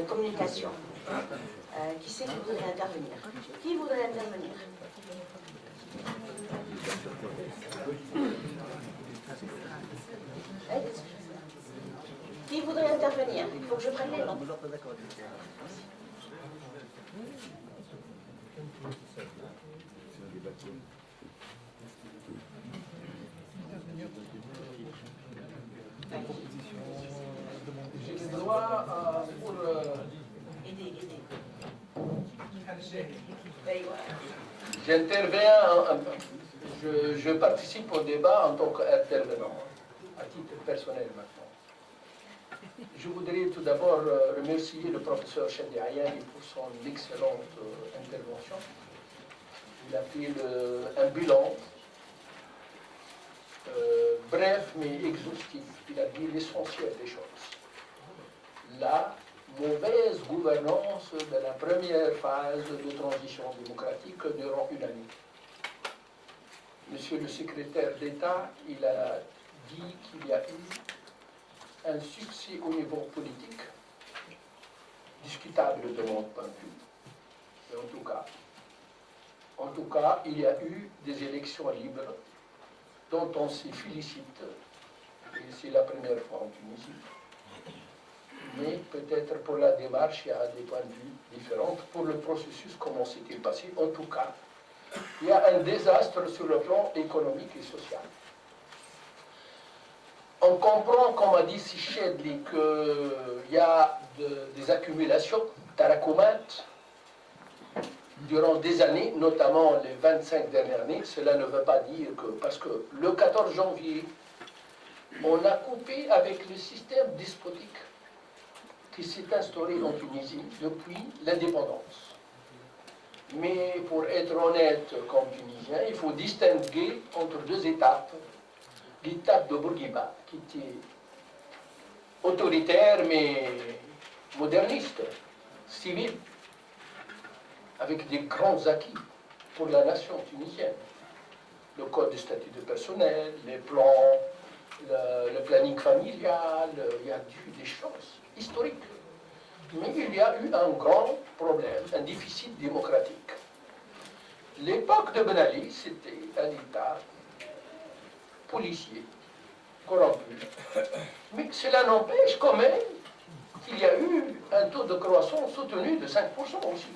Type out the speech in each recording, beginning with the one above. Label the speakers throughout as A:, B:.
A: communication. Qui c'est qui voudrait intervenir? Qui voudrait intervenir? Qui voudrait intervenir? Il faut que je prenne les noms.
B: J'ai le droit pour
A: Aider.
B: J'interviens, je participe au débat en tant qu'intervenant, à titre personnel maintenant. Je voudrais tout d'abord remercier le professeur Chadi Ayani pour son excellente intervention. Il a fait un bilan bref mais exhaustif. Il a dit l'essentiel des choses. La mauvaise gouvernance de la première phase de transition démocratique durant une année. Monsieur le secrétaire d'État, il a dit qu'il y a eu un succès au niveau politique, discutable de mon point de vue, mais en tout cas, il y a eu des élections libres dont on se félicite, et c'est la première fois en Tunisie. Mais peut-être pour la démarche, il y a des points de vue différents. Pour le processus, comment s'est-il passé? En tout cas, il y a un désastre sur le plan économique et social. On comprend, comme a dit Sichedli, qu'il y a des accumulations tarakumates durant des années, notamment les 25 dernières années. Cela ne veut pas dire que... Parce que le 14 janvier, on a coupé avec le système despotique qui s'est instauré en Tunisie depuis l'indépendance. Mais pour être honnête comme Tunisien, il faut distinguer entre deux étapes. L'étape de Bourguiba, qui était autoritaire mais moderniste, civile, avec des grands acquis pour la nation tunisienne. Le code de statut de personnel, les plans, le planning familial, il y a eu des choses historiques. Mais il y a eu un grand problème, un déficit démocratique. L'époque de Ben Ali, c'était un État policier, corrompu. Mais cela n'empêche quand même qu'il y a eu un taux de croissance soutenu de 5% aussi.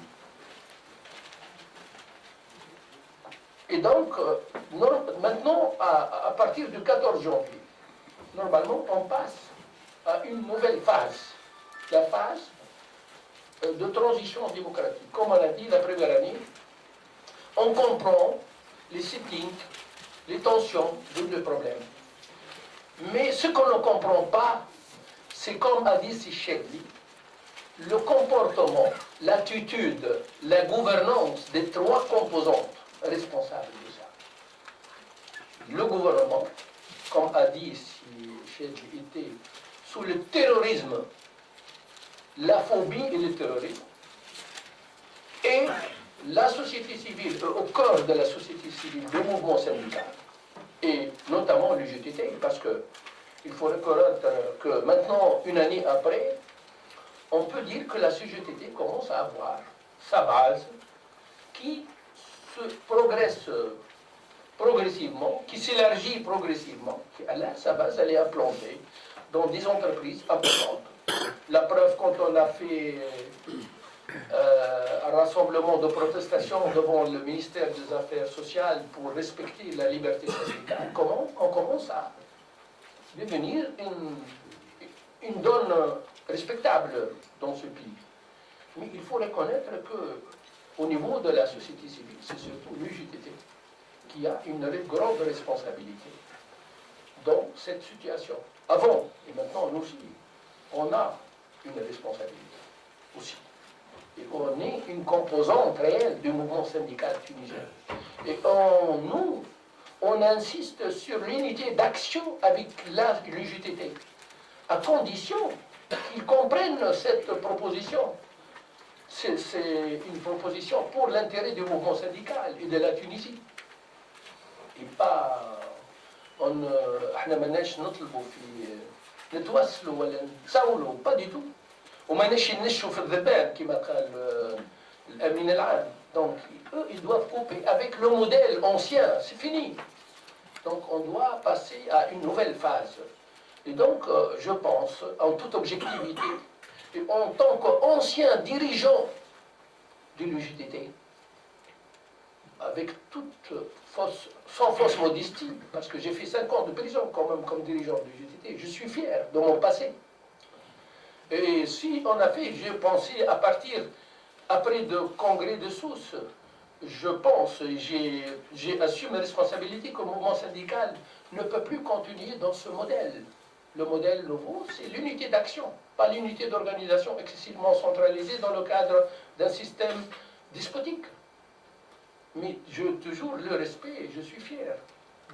B: Et donc, maintenant, à partir du 14 janvier, normalement, on passe à une nouvelle phase, la phase de transition démocratique. Comme on a dit la première année, on comprend les sittings, les tensions, les problèmes. Mais ce qu'on ne comprend pas, c'est comme a dit Sichedli, le comportement, l'attitude, la gouvernance des trois composantes responsables de ça. Le gouvernement, comme a dit Sichedli, était sous le terrorisme, la phobie et le terrorisme, et la société civile, au cœur de la société civile, le mouvement syndical, et notamment le GTT, parce qu'il faut reconnaître que maintenant, une année après, on peut dire que la CGTT commence à avoir sa base qui se progresse progressivement, qui s'élargit progressivement. Là, sa base, elle est implantée dans des entreprises importantes. La preuve, quand on a fait un rassemblement de protestation devant le ministère des Affaires sociales pour respecter la liberté syndicale, comment on commence à devenir une donne respectable dans ce pays. Mais il faut reconnaître qu'au niveau de la société civile, c'est surtout l'UJTT qui a une grande responsabilité dans cette situation. Avant, et maintenant nous aussi, on a une responsabilité aussi. Et on est une composante réelle du mouvement syndical tunisien. Et on insiste sur l'unité d'action avec l'UJTT, à condition qu'ils comprennent cette proposition. C'est une proposition pour l'intérêt du mouvement syndical et de la Tunisie. Et pas... احنا مالناش نطلبوا في نتوسلوا ولا نساولوا, pas du tout. وما نشوا في الذبان كما قال الأمين العام. Donc, eux, ils doivent couper avec le modèle ancien, c'est fini. Donc, on doit passer à une nouvelle phase. Et donc, je pense, en toute objectivité, et en tant qu'ancien dirigeant de l'UJTT, avec sans fausse modestie, parce que j'ai fait 5 ans de prison quand même comme dirigeant de l'UJTT, je suis fier de mon passé. Et si on a fait, j'ai pensé à partir, après le congrès de Sousse, je pense, j'ai assumé mes responsabilités que le mouvement syndical ne peut plus continuer dans ce modèle. Le modèle nouveau, c'est l'unité d'action, pas l'unité d'organisation excessivement centralisée dans le cadre d'un système despotique. Mais j'ai toujours le respect et je suis fier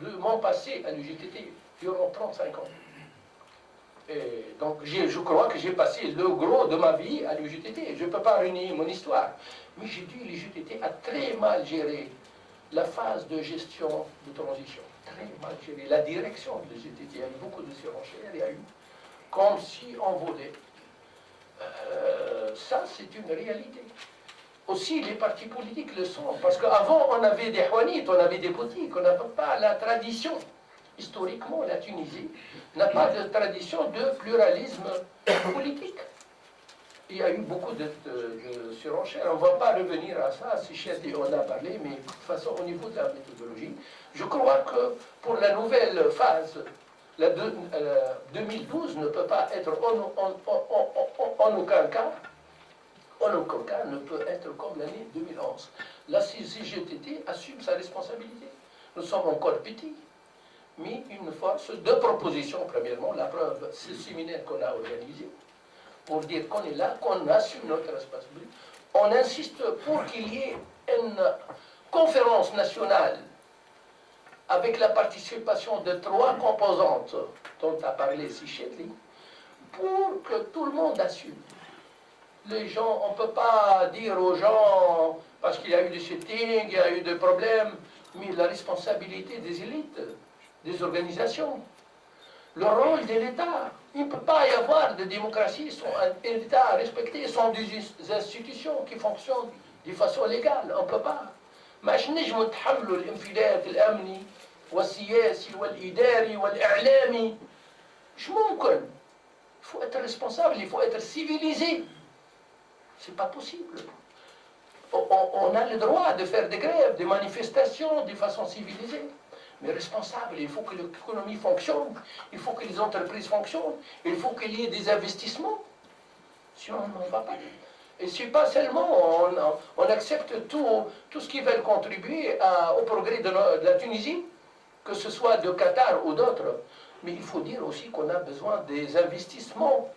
B: de mon passé à l'UJTT durant 35 ans. Et donc je crois que j'ai passé le gros de ma vie à l'UJTT. Je ne peux pas renier mon histoire. Mais j'ai dit que l'UJTT a très mal géré la phase de gestion de transition. Très mal géré. La direction de l'UJTT, il y a eu beaucoup de surenchères, il y a eu comme si on volait. Ça, c'est une réalité. Aussi, les partis politiques le sont. Parce qu'avant, on avait des houanites, on avait des boutiques, on n'avait pas la tradition. Historiquement, la Tunisie n'a pas de tradition de pluralisme politique. Il y a eu beaucoup de surenchères. On ne va pas revenir à ça, si Chedi en a parlé, mais de toute façon, au niveau de la méthodologie, je crois que pour la nouvelle phase, la 2012 ne peut pas être en aucun cas, ne peut être comme l'année 2011. La CGTT assume sa responsabilité. Nous sommes encore petits, mais une force de proposition, premièrement, la preuve, c'est le séminaire qu'on a organisé, pour dire qu'on est là, qu'on assume notre responsabilité. On insiste pour qu'il y ait une conférence nationale avec la participation de 3 composantes dont a parlé Sichetli, pour que tout le monde assume. Les gens, on ne peut pas dire aux gens, parce qu'il y a eu des sittings, il y a eu des problèmes, mais la responsabilité des élites, des organisations, le rôle de l'État. Il ne peut pas y avoir de démocratie sans un État respecté, sans des institutions qui fonctionnent de façon légale. On ne peut pas. ماش نجموا نتحملوا الانفلات الامني والسياسي والاداري والاعلامي. مش ممكن. Il faut être responsable, il faut être civilisé. C'est pas possible. On a le droit de faire des grèves, des manifestations de façon civilisée. Mais responsable, il faut que l'économie fonctionne, il faut que les entreprises fonctionnent, il faut qu'il y ait des investissements. Sinon, on n'en va pas. Et c'est pas seulement on accepte tout ce qui veut contribuer au progrès de la Tunisie, que ce soit de Qatar ou d'autres. Mais il faut dire aussi qu'on a besoin des investissements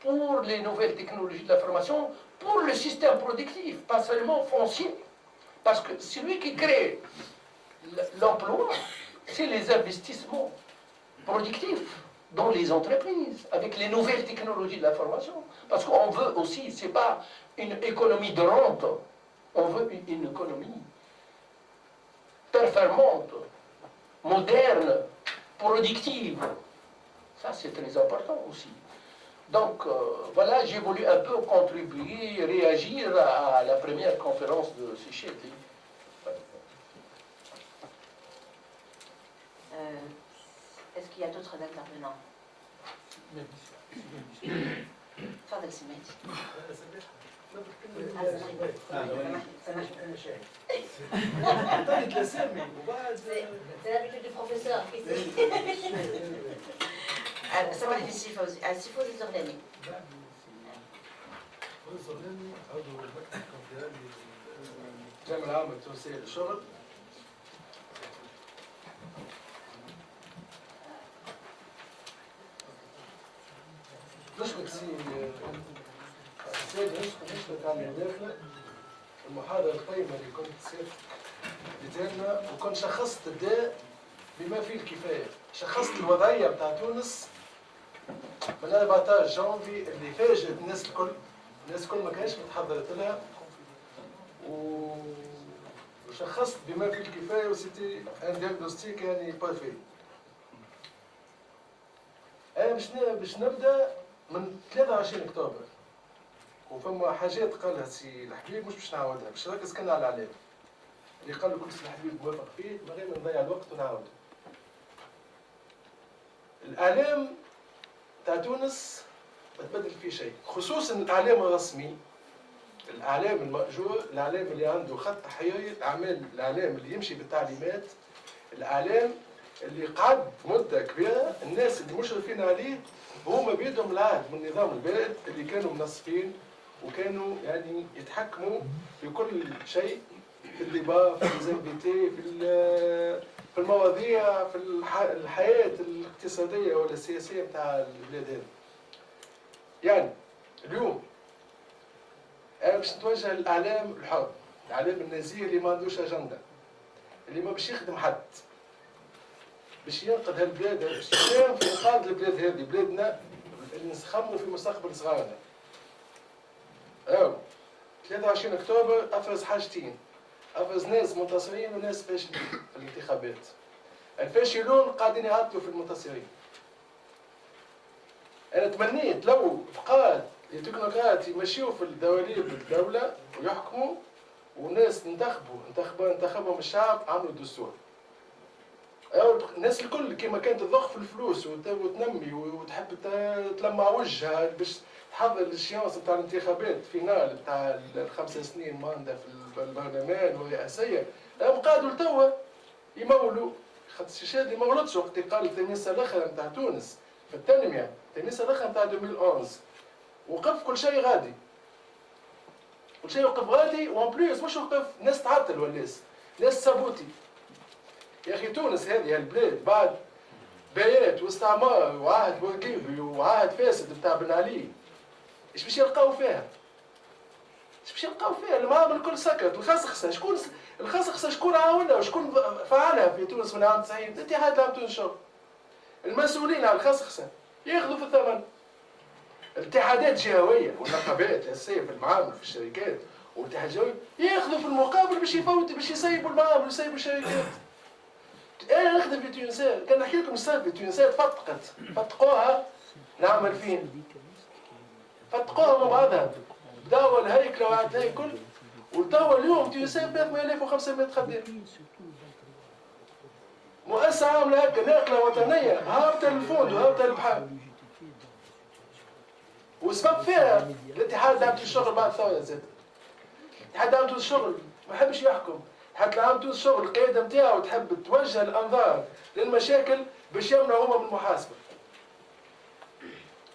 B: pour les nouvelles technologies de l'information, pour le système productif, pas seulement foncier. Parce que celui qui crée l'emploi, c'est les investissements productifs dans les entreprises, avec les nouvelles technologies de l'information. Parce qu'on veut aussi, ce n'est pas une économie de rente, on veut une économie performante, moderne, productive. Ça, c'est très important aussi. Donc, voilà, j'ai voulu un peu contribuer, réagir à la première conférence de Sichetli.
A: Est-ce qu'il y a d'autres intervenants? تفضل سمعتي. C'est l'habitude du professeur. سمعتي السيفوزي الزغلاني.
C: الجامعة العامة التونسية للشغل. نشكر السيد نشكرك على المداخلة المحاضرة القيمة اللي كنت ديتنا وكنت شخصت الداء بما فيه الكفاية. شخصت الوضعية بتاع تونس من 14 جانفي اللي فاجأت الناس الكل. الناس الكل ما كانش متحضرت لها وشخصت بما فيه الكفاية وسيتي ان دياغنوستيك يعني بارفي. أنا باش نبدأ من 23 أكتوبر وفما حاجات قالها سي الحبيب مش باش نعاودها، باش نركز كان على الإعلام. اللي قال كل سي الحبيب موافق فيه من غير ما نضيع الوقت ونعاوده. الإعلام تاع تونس ما تبدل فيه شيء، خصوصا الإعلام الرسمي، الإعلام المأجور، الإعلام اللي عنده خط حيوي، الإعلام اللي يمشي بالتعليمات، الإعلام اللي قعد مدة كبيرة الناس اللي مشرفين عليه هما بيدهم العهد من النظام البائد اللي كانوا منصفين وكانوا يعني يتحكموا في كل شيء، في الضباط، في الزنبيتي، في المواضيع، في الحياة الاقتصادية ولا السياسية بتاع البلاد هذه. يعني اليوم أنا باش نتوجه للإعلام الحر، الإعلام النزيه اللي ما عندوش أجندة، اللي ما باش يخدم حد، باش ينقذ هالبلاد، باش يساهم في إنقاذ البلاد هذه، بلادنا اللي نسخموا في مستقبل صغارنا. 23 أكتوبر أفرز حاجتين، أفرز ناس منتصرين وناس فاشلين في الانتخابات. الفاشلون قاعدين يعطلوا في المنتصرين. أنا تمنيت لو فقاد التكنوقراط يمشيوا في دواليب الدولة ويحكموا، وناس انتخبهم الشعب، عملوا الدستور. الناس الكل كما كانت تضخ في الفلوس وتنمي وتحب تلمع وجهها باش تحضر للشيانس نتاع الانتخابات فينال نتاع ال5 سنين ماندا في البرلمان والرئاسية، راهم قعدوا لتوا يمولوا. خاطر الشاشات ما غلطش وقت قال التلميذ الاخر نتاع تونس في التنمية، التلميذ الاخر نتاع 2011 وقف كل شيء غادي، كل شيء وقف غادي، وان بليس مش وقف ناس تعطل والناس ناس سابوتي. يا اخي تونس هذه البلاد بعد بيات واستعمار وعهد بورقيبي وعهد فاسد بتاع بن علي، ايش باش يلقاو فيها؟ ايش باش يلقاو فيها؟ المعامل الكل سكرت. الخسخسه شكون الخسخسه شكون عاونها وشكون فعلها في تونس من عام 90؟ الاتحاد العام تونس الشغل. المسؤولين على الخسخسه ياخذوا في الثمن. الاتحادات جهويه والنقابات الاساسيه في المعامل في الشركات والاتحاد الجهوي ياخذوا في المقابل باش يفوتوا باش يسيبوا المعامل ويسيبوا الشركات. انا نخدم في تونسات، كان نحكي لكم السالفه، تونسات فتقوها نعمل فين؟ فتقوها مع بعضها، بداوا الهيكله وعاد الهيكل، وتوا اليوم تونسات 3500 خدام. مؤسسه عامله هكا ناقله وطنيه هابطه للفوند وهابطه للبحر. وسبب فيها الاتحاد العام الشغل بعد الثوره زاد. الاتحاد العام الشغل ما يحبش يحكم، الاتحاد العام الشغل القياده نتاعو تحب توجه الانظار للمشاكل باش يمنعوا هما من المحاسبه.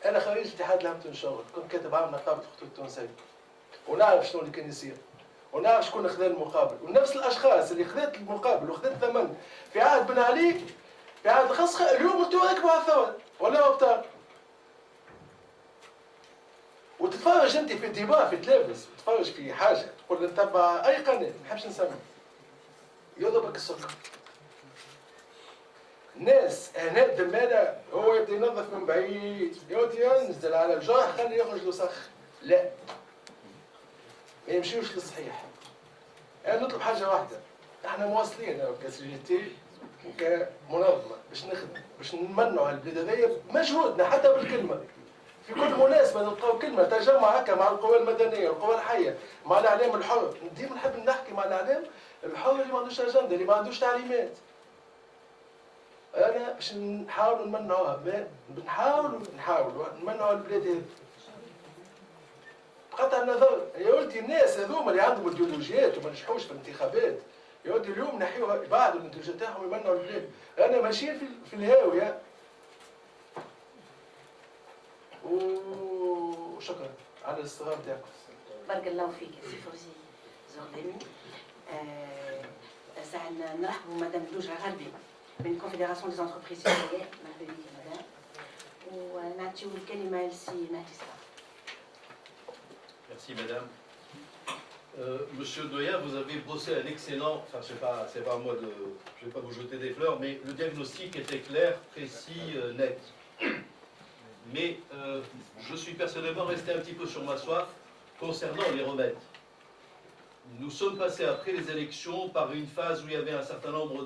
C: انا خريج الاتحاد العام الشغل، كنت كاتب عام نقابه الخطوط التونسيه، ونعرف شنو اللي كان يصير، ونعرف شكون خذا المقابل، ونفس الاشخاص اللي خذت المقابل وخذت الثمن في عهد بن علي، في عهد الخسخه، اليوم انتم راكبوا على الثوره ولا ابطال. وتتفرج انت في الديبا في تلفز، وتتفرج في حاجه تقول نتبع اي قناه ما نحبش نسمي، يضربك السكر. الناس هنا الدمانه هو يبدا ينظف من بعيد، ينزل على الجرح خليه يخرج له سخ. لا، ما يمشيوش للصحيح. انا نطلب حاجه واحده، احنا مواصلين كسجيتي وكمنظمه باش نخدم باش نمنعوا هالبلاد هذيا بمجهودنا حتى بالكلمه. في كل مناسبه نلقاو كلمه تجمع هكا مع القوى المدنيه والقوى الحيه، مع الاعلام الحر. ديما نحب نحكي مع الاعلام الحر اللي ما عندوش اجنده، اللي ما عندوش تعليمات. انا باش نحاولوا نمنعوها، بنحاولوا نمنعوا البلاد هذه. بقطع النظر يا ولدي، الناس هذوما اللي عندهم ايديولوجيات وما نجحوش في الانتخابات، يا ولدي اليوم نحيوها، يبعدوا الايديولوجيات تاعهم ويمنعوا البلاد. انا ماشيين في الهاويه. وشكرا على الاستغراب تاعكم.
A: بارك الله فيك سي فوزي زغلاني. ساعدنا نرحبوا مدام دوجة غربي من كونفدراسيون دي زونتربريز سيرياليين. مرحبا بك مدام. ونعطيو الكلمه لسي مهدي صلاح.
D: Merci Madame. Monsieur Doya, vous avez bossé un excellent, enfin c'est pas à moi de, je vais pas vous jeter des fleurs, mais le diagnostic était clair, précis, net. Mais je suis personnellement resté un petit peu sur ma soif concernant les remèdes. Nous sommes passés après les élections par une phase où il y avait un certain nombre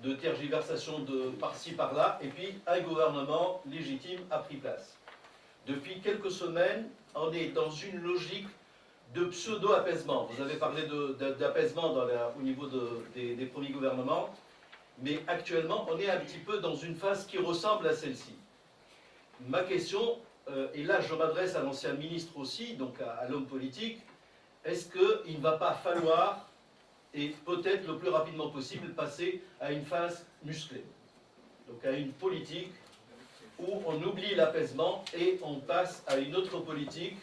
D: de tergiversations de par-ci par-là, et puis un gouvernement légitime a pris place. Depuis quelques semaines, on est dans une logique de pseudo-apaisement. Vous avez parlé d'apaisement au niveau des premiers gouvernements, mais actuellement, on est un petit peu dans une phase qui ressemble à celle-ci. Ma question, et là je m'adresse à l'ancien ministre aussi, donc à l'homme politique, est-ce qu'il ne va pas falloir, et peut-être le plus rapidement possible, passer à une phase musclée, donc à une politique où on oublie l'apaisement et on passe à une autre politique,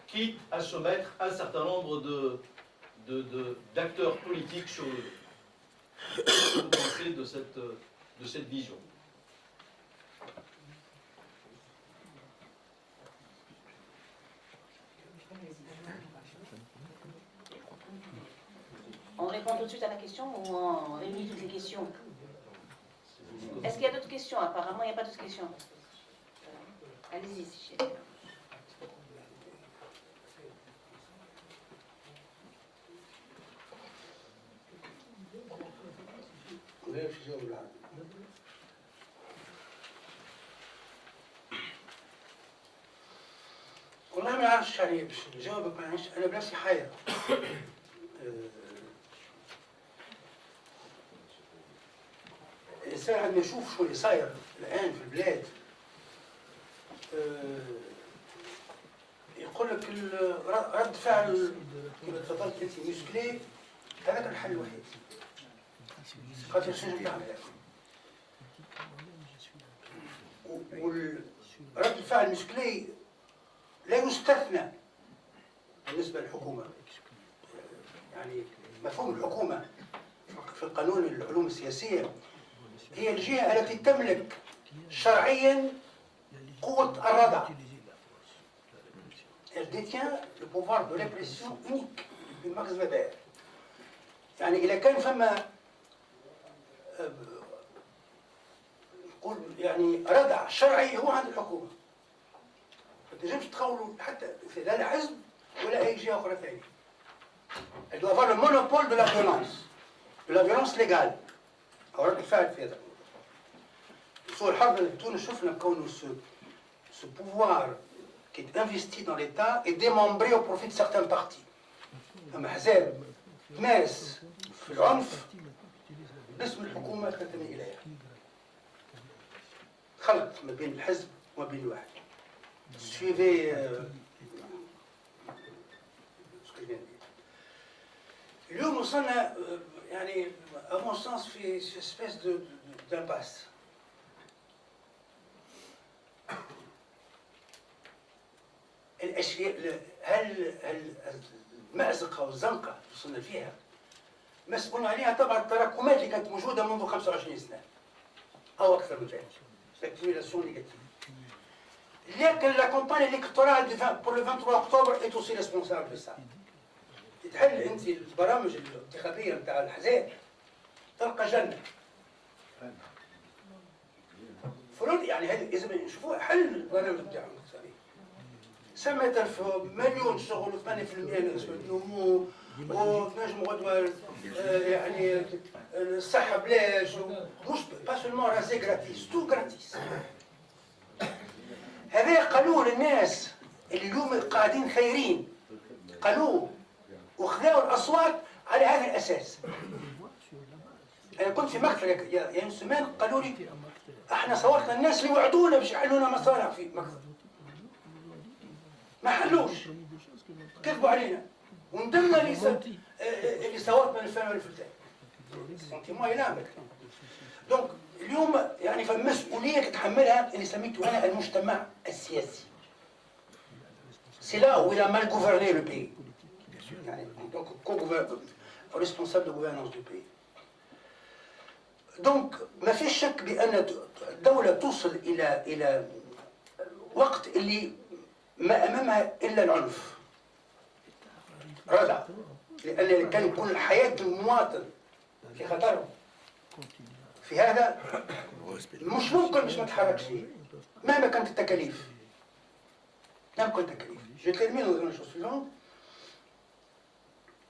D: quitte à se mettre un certain nombre d'acteurs politiques sur le dos. Qu'est-ce que vous pensez de cette vision?
A: On répond tout de suite à la question ou on réunit toutes les questions? Est-ce qu'il y a d'autres questions? Apparemment, il n'y a pas d'autres questions. Allez-y, si chérie.
E: والله ما نعرفش عليه باش نجاوبك، معليش انا بنفسي حير. الانسان عندما يشوف شو اللي صاير الان في البلاد يقول لك رد فعل كما تفضلت انت مسكلي، هذاك الحل الوحيد. خاطر شنو تعمل؟ ورد الفعل المسكلي لا يستثنى بالنسبة للحكومة. يعني مفهوم الحكومة في القانون العلوم السياسية هي الجهة التي تملك شرعيا قوة الردع. Elle détient le pouvoir de répression unique de Max Weber. يعني إذا كان فما نقول يعني ردع شرعي هو عند الحكومة. ما تنجمش تخولوا حتى لا حزب ولا أي جهة أخرى ثانية. Elle doit avoir le monopole de la violence légale. أو رد الفعل في هذا. سوء الحظ اللي تونس شفنا كونه ce pouvoir qui est investi dans l'État est démembré au profit de certains partis. أما أحزاب تمارس في العنف باسم الحكومة تنتمي إليها. خلط ما بين الحزب وما بين الواحد. Suivez ce que je viens de dire. اليوم وصلنا يعني à mon sens في espèce d'impasse. الاشياء هل المأزقة والزنقة اللي وصلنا فيها مسؤول عليها طبعا التراكمات اللي كانت موجودة منذ 25 سنة أو أكثر من ذلك. L'accumulation négative. لكن la campagne électorale pour le 23 octobre est aussi responsable de ça. تحل أنت البرامج الانتخابية نتاع الأحزاب تلقى جنة. فرض يعني هذه إذا نشوفوها حل البرامج نتاعهم الانتخابية. 100,000 مليون شغل و 8% نسبة نمو وتنجم غدوة يعني الصحة بلاش مش با سولمون رازي غراتيس تو غراتيس. هذا قالوه للناس اللي اليوم قاعدين خيرين، قالوه وخذاوا الأصوات على هذا الأساس. أنا كنت في مقتل يعني سمان قالوا لي احنا صوتنا الناس اللي وعدونا باش يحلونا مصالح في مقتل، ما حلوش، كذبوا علينا وندمنا اللي صوتنا للفن والفلتان. سنتيمون ينامك. دونك اليوم يعني فالمسؤولية تتحملها اللي سميته أنا المجتمع السياسي. C'est là où il a mal gouverné le pays. Donc, responsable de gouvernance du pays. Donc, ما فيش شك بأن الدولة توصل إلى وقت اللي ما أمامها إلا العنف. ردع. لأن كان يكون حياة المواطن في خطر. في هذا مش ممكن باش ما تحركش فيه مهما كانت التكاليف. مهما كانت التكاليف. Je termine dans la chose suivante.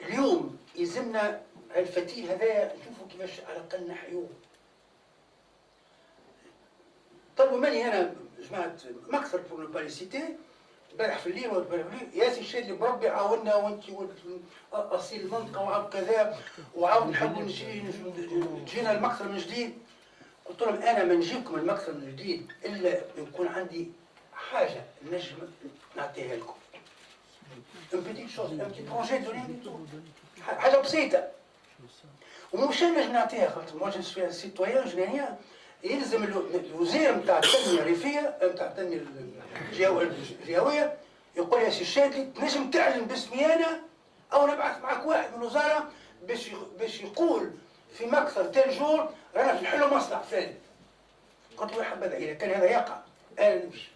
E: اليوم يلزمنا الفتيل هذا نشوفوا كيفاش على الأقل نحيوه. طلبوا مني أنا جماعة مكثر pour ne pas les citer امبارح في الليل ياسي الشادلي بربي عاوننا وانت اصيل المنطقه وعاود كذا وعاود نحبوا تجينا المكتب من جديد. قلت لهم انا ما نجيبكم المكتب من جديد الا يكون عندي حاجه نجم نعطيها لكم. ان بيتيت شوز ان بيتي بروجي دو ريان دو حاجه بسيطه ومش انا نجم نعطيها خاطر موا جو سوي سيتويان جنانيا. يلزم الوزير نتاع التنميه الريفيه نتاع التنميه الجهويه يقول يا سي الشادلي تنجم تعلن باسمي انا او نبعث معك واحد من الوزاره باش يقول في مكتب تال جور رانا في نحلوا مصلحه فلان. قلت له يا حبذا اذا كان هذا يقع انا نمشي.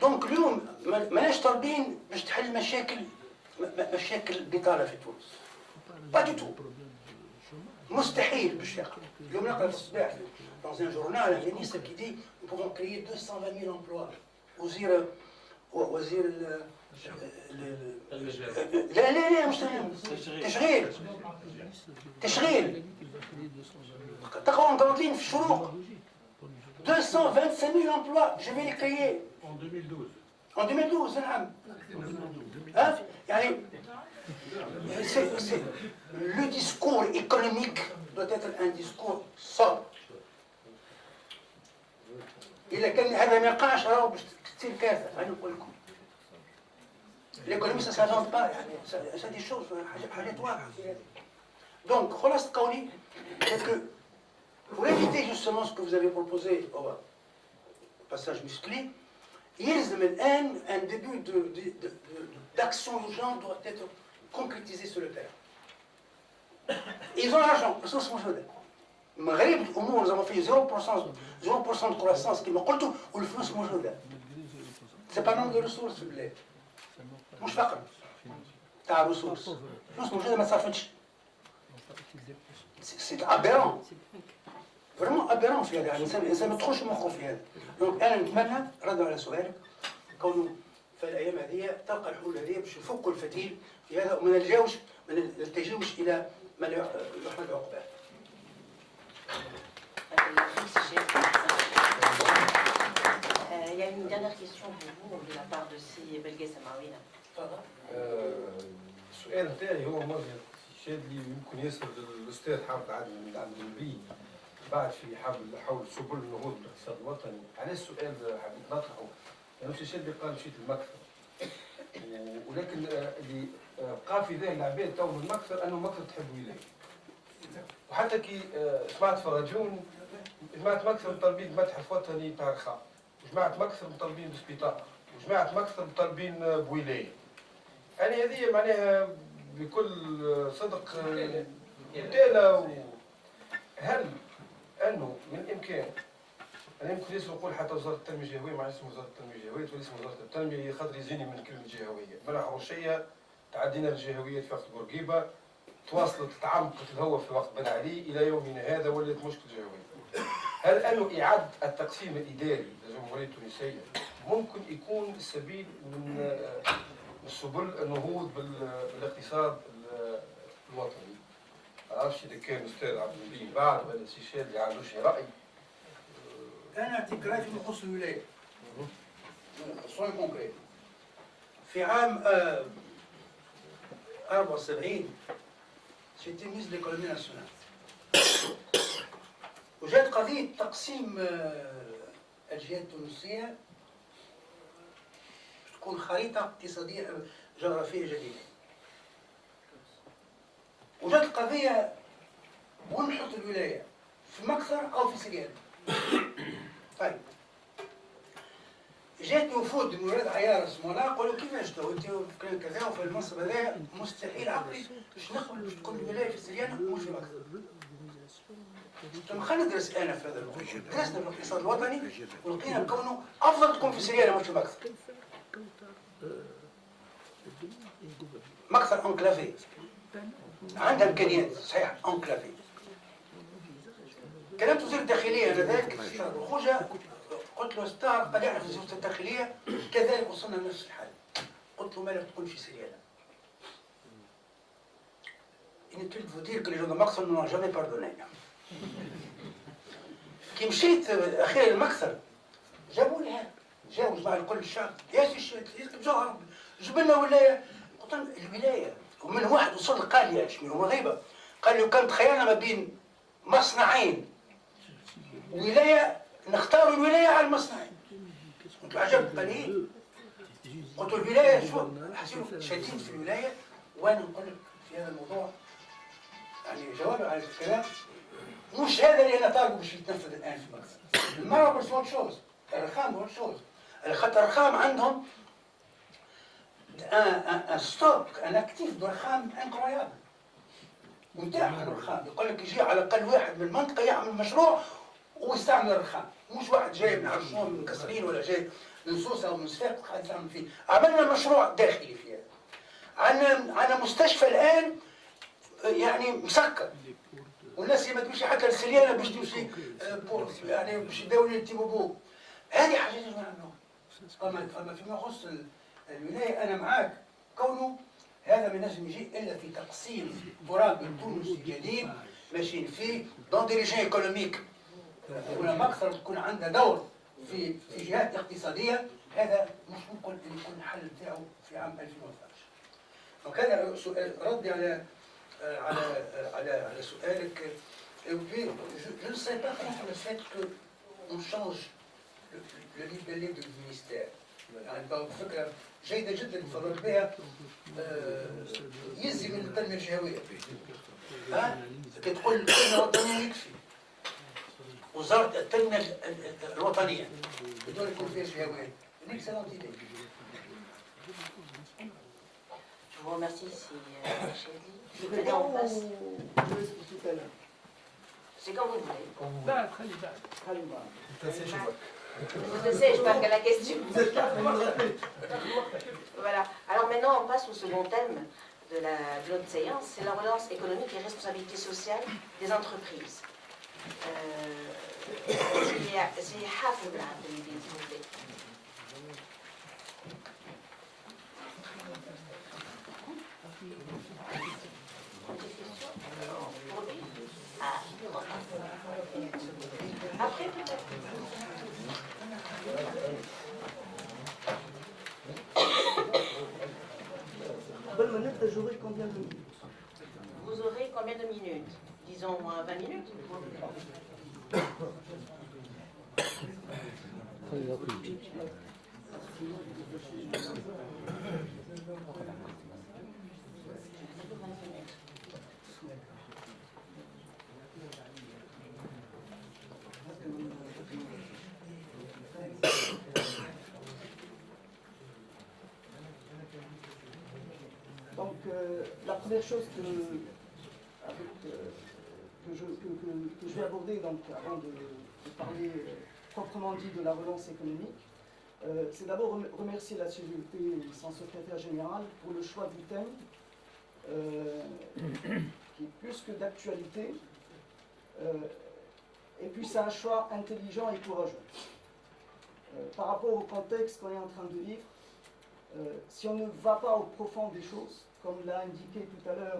E: دونك اليوم ماناش طالبين باش تحل مشاكل البطاله في تونس. با دي تو. مستحيل باش يقع. اليوم نقرا في الصباح dans un journal un ministre qui dit nous pouvons créer 220 000 emplois. وزير لا مش تشغيل تقوى متواطلين في الشروق 225 000 emplois je vais les créer en 2012 نعم. يعني le discours économique doit être un discours sobre. إذا كان هذا ما يقعش راهو باش تصير كارثة. أنا نقول لكم l'économie ça s'invente pas يعني ça des choses حاجات واضحة في هذا. Donc خلاصة قولي c'est que pour éviter justement ce que vous avez proposé au passage musclé يلزم الآن un début d'action urgente doit être concrétisé sur le terrain. Ils ont l'argent, الفلوس موجودة. مغرب الأمور زعما فيه 0% de croissance كما قلتوا والفلوس موجودة. C'est pas manque de ressources في البلاد. مش فقر تاع ريسورس. الفلوس موجودة ما تصرفتش. C'est aberrant. Vraiment aberrant في هذا يعني الإنسان ما يدخلش مخه في هذا. دونك أنا نتمنى ردوا على سؤالك كونوا في الأيام هذه تلقى الحلول هذه باش يفكوا الفتيل في هذا وما نلتجوش إلى ما يحمل عقباه.
A: Il y a une dernière question pour vous de la part de Si Belgué Samaouina.
C: السؤال نتاعي هو مرجع الشادلي يمكن يسأل الأستاذ حافظ عبد النبي بعد في حول سبل النهوض بالاقتصاد الوطني. على السؤال حبيت نطرحه لأنه السي الشادلي قال مشيت للمكتب ولكن اللي بقى في ذهن العباد تو من المكتب أنه المكتب تحب ولاية. وحتى كي سمعت فرجون جماعة مكتب مطالبين بمتحف وطني تاع الرخاء وجماعة مكتب مطالبين بسبيطار وجماعة مكتب مطالبين بولاية. يعني هذه معناها بكل صدق مدالة. هل أنه من الإمكان أنا يمكن لازم نقول حتى وزارة التنمية الجهوية مع اسم وزارة التنمية الجهوية تولي اسم وزارة التنمية خاطر يزيني من كلمة جهوية. منع حوشية تعدينا للجهوية في وقت بورقيبة تواصلت تعمقت الهوى في وقت بن علي إلى يومنا هذا ولات مشكلة جهوية. هل أنه إعادة التقسيم الإداري للجمهورية التونسية ممكن يكون سبيل من سبل النهوض بالاقتصاد الوطني؟ ما أعرفش إذا كان الأستاذ عبد النبي بعد ولا السي شادلي عنده شي رأي.
E: أنا أعطيك رأي فيما يخص الولاية. سؤال كونكريت. في عام 74 j'étais ministre de l'économie nationale. وجات قضية تقسيم الجهات التونسية تكون خريطة اقتصادية جغرافية جديدة. وجات القضية وين نحط الولاية؟ في مكثر أو في سجال؟ طيب جات وفود من ولاد عيار اسمونا قالوا كيفاش تو انت كان كذا وفي المنصب هذا مستحيل عقلي باش نقبل باش تكون الولايه في السريانه ومش في مكتب. لما خلينا ندرس انا في هذا الوقت درسنا في الاقتصاد الوطني ولقينا كونه افضل تكون في السريانه مش في مكتب. مكتب انكلافي عندها امكانيات صحيح انكلافي. كلمت وزير الداخليه هذاك خوجه قلت له استعرض قال احنا في وزاره الداخليه كذلك وصلنا لنفس الحال. قلت له مالك تكون في سريانه. Inutile de vous dire que les gens de Maxon ne m'ont jamais pardonné. كي مشيت اخيرا المكثر جابوا لي جاء وجماعة يقول للشعب يا سي الشيخ جبنا ولاية. قلت لهم الولاية ومن واحد وصل قال لي شنو مغيبة، قال لي كان تخيلنا ما بين مصنعين ولاية نختار الولاية على المصنعين. قلت له عجبت، قال لي قلت له الولاية شو حسيتوا شادين في الولاية. وانا نقول لك في هذا الموضوع يعني جوابي على الكلام مش هذا اللي انا طالبه باش يتنفذ الان في مصر. المرة بس وان شوز الرخام وان شوز خاطر الرخام عندهم ان ستوك ان اكتيف دو رخام انكرويابل متاح الرخام. يقول لك يجي على الاقل واحد من المنطقه يعمل مشروع ويستعمل الرخام، مش واحد جاي من عرشون من كسرين ولا جاي من سوسه او من صفاقس قاعد يستعمل فيه. عملنا مشروع داخلي في هذا. عندنا مستشفى الان يعني مسكر والناس ما تمشي حتى للسليانه باش تمشي يعني باش يداولوا للتيبوبو. هذه حاجات نعملوها. اما فيما يخص الولايه انا معاك، كونه هذا ما ينجم يجي الا في تقسيم تراب التونسي جديد ماشيين فيه دون دي ريجين ايكونوميك ولا مقصر تكون عندنا دور في جهات اقتصاديه. هذا مش ممكن ان يكون الحل بتاعه في عام 2012. وكان سؤال ردي على سؤالك. Je ne sais pas contre le fait qu'on change le libellé du ministère. يعني فكرة جيدة جدا نفرد بها يزي من التنمية الجهوية. تقول التنمية الوطنية يكفي. وزارة التنمية الوطنية بدون يكون فيها جهوية. une excellente idée.
A: Je vous remercie si Chélie. On passe. C'est quand vous voulez. Vous essayez, je marque à la question. Voilà. Alors maintenant, on passe au second thème de notre séance, c'est la relance économique et responsabilité sociale des entreprises. C'est Hafez Belabdelbi, s'il vous plaît. Après peut-être.
F: Bonne minute, j'aurai combien de minutes?
A: Vous aurez combien de minutes? Disons 20 minutes.
F: Donc, la première chose que je vais aborder donc, avant de parler proprement dit de la relance économique, c'est d'abord remercier la CGT et son secrétaire général pour le choix du thème, qui est plus que d'actualité, et puis c'est un choix intelligent et courageux. Par rapport au contexte qu'on est en train de vivre, si on ne va pas au profond des choses, comme l'a indiqué tout à l'heure,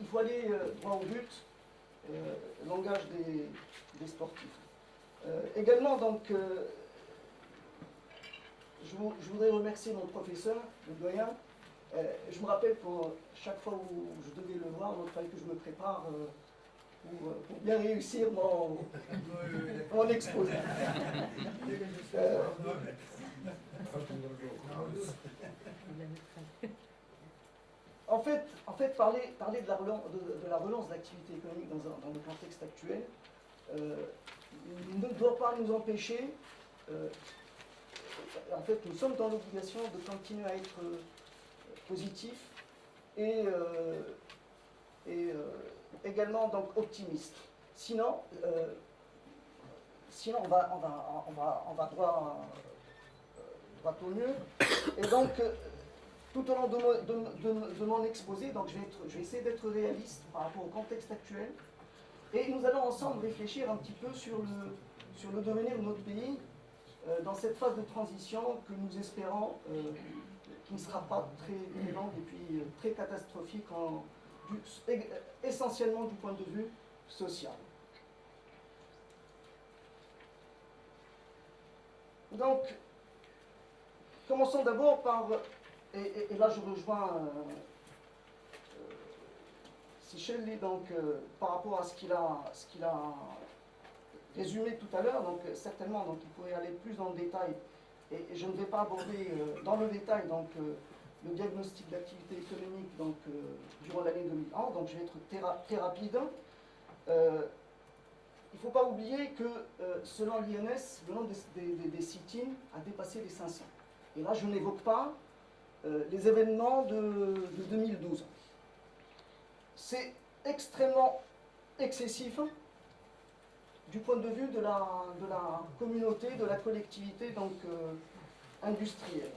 F: il faut aller droit au but, langage des sportifs. Également, donc, je voudrais remercier mon professeur, le doyen. Je me rappelle que chaque fois où je devais le voir, il fallait que je me prépare pour bien réussir mon exposé. En fait, parler de la relance de l'activité économique dans le contexte actuel ne doit pas nous empêcher. En fait, nous sommes dans l'obligation de continuer à être positifs et également donc optimistes. Sinon on va droit au mur. Et donc, tout au long de mon exposé, donc je vais essayer d'être réaliste par rapport au contexte actuel. Et nous allons ensemble réfléchir un petit peu sur le devenir de notre pays dans cette phase de transition que nous espérons qui ne sera pas très longue et puis très catastrophique essentiellement du point de vue social. Donc, commençons d'abord par, et là je rejoins Sichelli, donc par rapport à ce qu'il a résumé tout à l'heure, donc certainement donc, il pourrait aller plus dans le détail, et je ne vais pas aborder dans le détail donc, le diagnostic d'activité économique donc, durant l'année 2001, donc je vais être très rapide. Il ne faut pas oublier que selon l'INS, le nombre des sit-ins a dépassé les 500. Et là, je n'évoque pas les événements de 2012. C'est extrêmement excessif du point de vue de la communauté, de la collectivité donc, industrielle.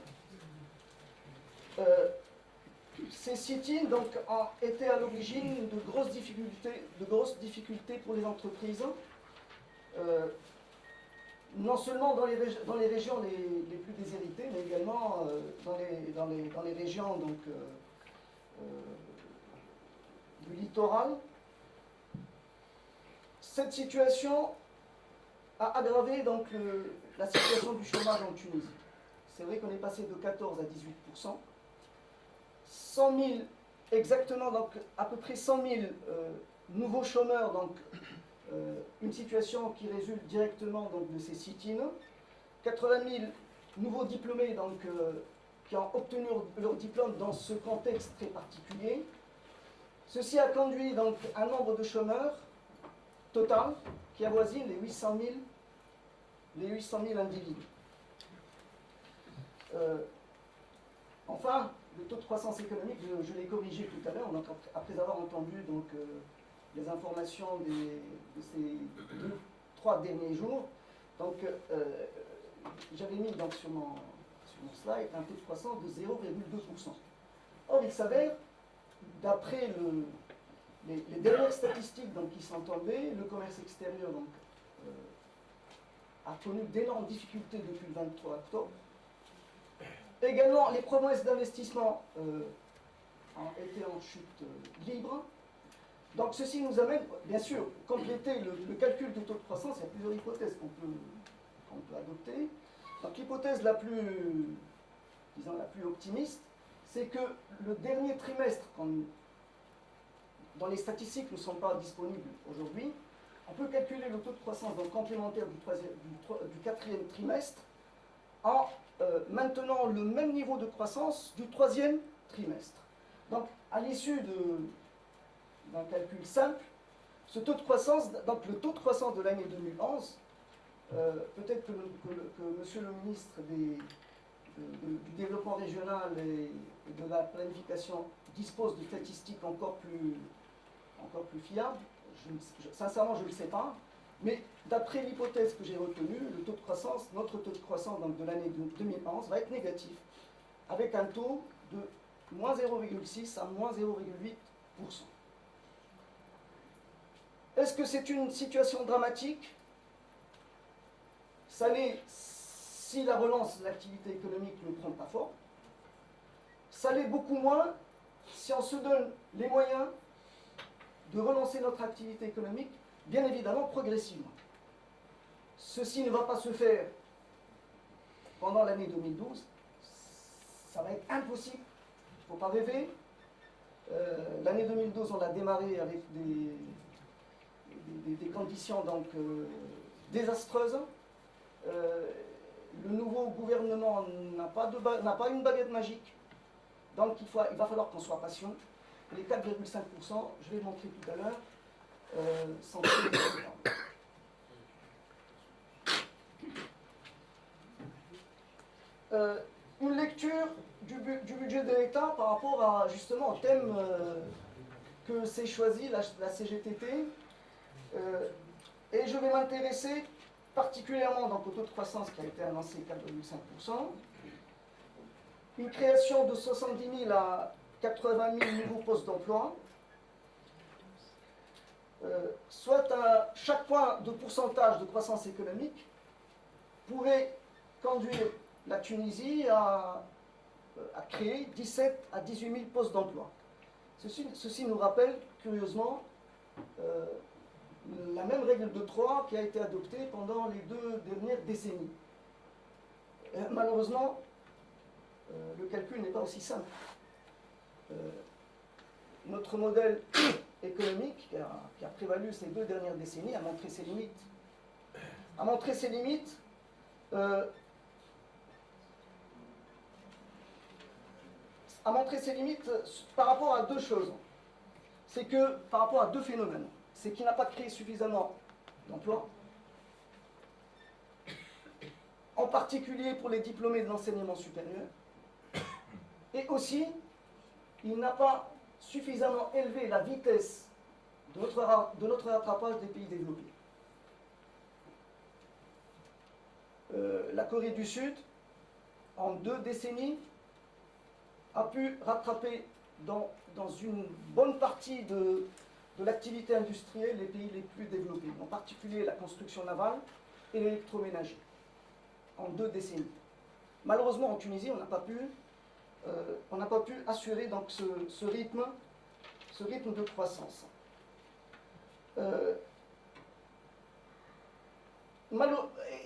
F: Ces sit-ins donc, ont été à l'origine de grosses difficultés pour les entreprises, non seulement dans les régions les plus déshéritées, mais également dans les régions donc, du littoral. Cette situation a aggravé donc, la situation du chômage en Tunisie. C'est vrai qu'on est passé de 14 à 18%. 100 000, exactement, donc à peu près 100 000 nouveaux chômeurs, donc une situation qui résulte directement donc, de ces sit-ins. 80 000 nouveaux diplômés donc, qui ont obtenu leur diplôme dans ce contexte très particulier. Ceci a conduit donc un nombre de chômeurs total qui avoisine les 800 000 individus. Enfin, le taux de croissance économique, je l'ai corrigé tout à l'heure, après avoir entendu donc, les informations de ces 3 derniers jours. Donc, j'avais mis donc, sur mon slide un taux de croissance de 0,2%. Or, il s'avère, d'après les dernières statistiques donc, qui sont tombées, le commerce extérieur donc, a connu d'énormes difficultés depuis le 23 octobre. Également, les promesses d'investissement ont été en chute libre. Donc ceci nous amène, bien sûr, compléter le calcul du taux de croissance. Il y a plusieurs hypothèses qu'on peut adopter. Donc l'hypothèse la plus optimiste, c'est que le dernier trimestre, dont les statistiques ne sont pas disponibles aujourd'hui, on peut calculer le taux de croissance donc, complémentaire du 4e trimestre en maintenant le même niveau de croissance du 3e trimestre. Donc, à l'issue d'un calcul simple, ce taux de croissance, donc le taux de croissance de l'année 2011, peut-être que monsieur le ministre du développement régional et de la planification dispose de statistiques encore plus fiables. Sincèrement, je ne le sais pas. Mais d'après l'hypothèse que j'ai retenue, notre taux de croissance donc, de l'année 2011 va être négatif, avec un taux de moins 0,6 à moins 0,8%. Est-ce que c'est une situation dramatique? Ça l'est si la relance de l'activité économique ne prend pas forme. Ça l'est beaucoup moins si on se donne les moyens de relancer notre activité économique, bien évidemment progressivement. Ceci ne va pas se faire pendant l'année 2012. Ça va être impossible. Il ne faut pas rêver. L'année 2012, on l'a démarré avec des conditions donc, désastreuses. Le nouveau gouvernement n'a pas une baguette magique. Donc il va falloir qu'on soit patient. Les 4,5%, je vais montrer tout à l'heure, sont très importants. Une lecture du budget de l'État par rapport à, justement, au thème que s'est choisi la CGTT. Et je vais m'intéresser particulièrement donc, au taux de croissance qui a été annoncé 4,5%. Une création de 70 000 à 80 000 nouveaux postes d'emploi, soit à chaque point de pourcentage de croissance économique pourrait conduire la Tunisie à créer 17 à 18 000 postes d'emploi. Ceci nous rappelle curieusement la même règle de 3 qui a été adoptée pendant les 2 dernières décennies. malheureusement, le calcul n'est pas aussi simple. Notre modèle économique qui a prévalu ces 2 dernières décennies a montré ses limites. A montré ses limites par rapport à 2 choses. C'est que, par rapport à 2 phénomènes, c'est qu'il n'a pas créé suffisamment d'emplois, en particulier pour les diplômés de l'enseignement supérieur, et aussi, il n'a pas suffisamment élevé la vitesse de notre rattrapage des pays développés. La Corée du Sud, en 2 décennies, a pu rattraper dans une bonne partie de l'activité industrielle les pays les plus développés, en particulier la construction navale et l'électroménager, en 2 décennies. Malheureusement, en Tunisie, on n'a pas pu assurer donc ce rythme de croissance.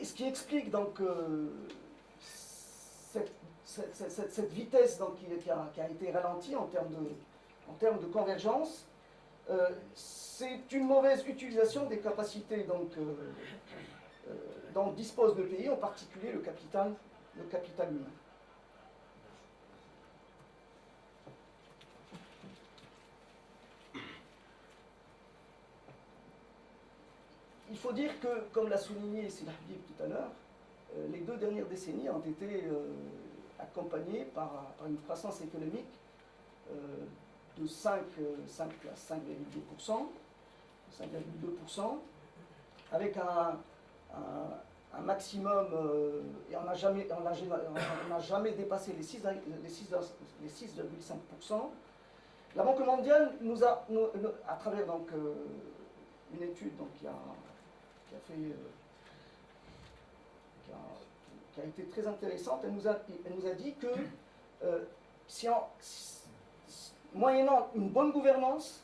F: Ce qui explique donc cette vitesse donc, qui a été ralentie en termes de convergence, c'est une mauvaise utilisation des capacités dont dispose le pays, en particulier le capital humain. Il faut dire que, comme l'a souligné Sidi Habib tout à l'heure, les 2 dernières décennies ont été accompagnées par une croissance économique de 5,2%, avec un maximum, et on n'a jamais dépassé les 6,5%. La Banque mondiale nous a, à travers donc, une étude donc, qui a été très intéressante, elle nous a dit que moyennant une bonne gouvernance,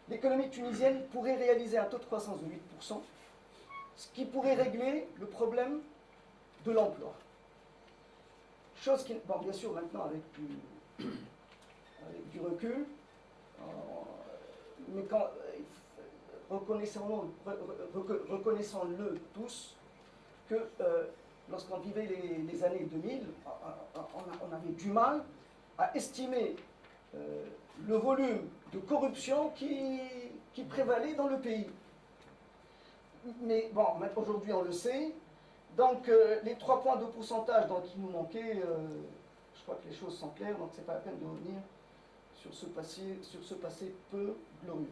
F: l'économie tunisienne pourrait réaliser un taux de croissance de 8%, ce qui pourrait régler le problème de l'emploi. Chose qui, bon, bien sûr, maintenant avec du recul, mais quand, reconnaissons-le tous, que lorsqu'on vivait les années 2000, on avait du mal à estimer le volume de corruption qui prévalait dans le pays. Mais bon, aujourd'hui on le sait. Donc les 3 points de pourcentage qui nous manquaient, je crois que les choses sont claires, donc c'est pas la peine de revenir sur ce passé peu glorieux.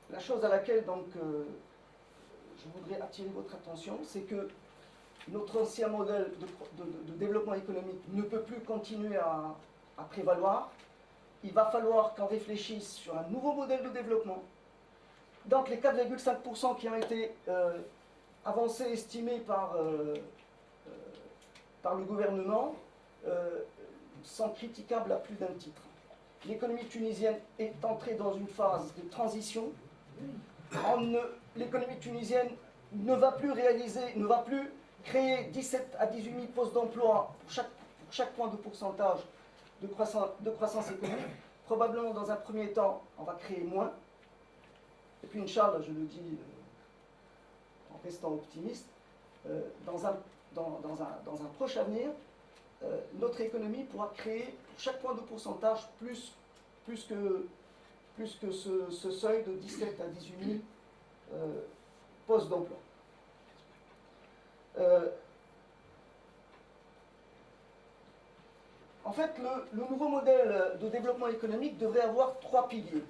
F: La chose à laquelle je voudrais attirer votre attention, c'est que notre ancien modèle de développement économique ne peut plus continuer à prévaloir. Il va falloir qu'on réfléchisse sur un nouveau modèle de développement. Donc les 4,5% qui ont été avancés, estimés par le gouvernement, sont critiquables à plus d'un titre. L'économie tunisienne est entrée dans une phase de transition. L'économie tunisienne ne va plus créer 17 à 18 000 postes d'emploi pour chaque point de pourcentage de croissance économique. Probablement, dans un premier temps, on va créer moins. Et puis, Inch'Allah, je le dis en restant optimiste, dans un proche avenir, notre économie pourra créer chaque point de pourcentage plus que ce seuil de 17 à 18 000 postes d'emploi. En fait, le nouveau modèle de développement économique devrait avoir 3 piliers.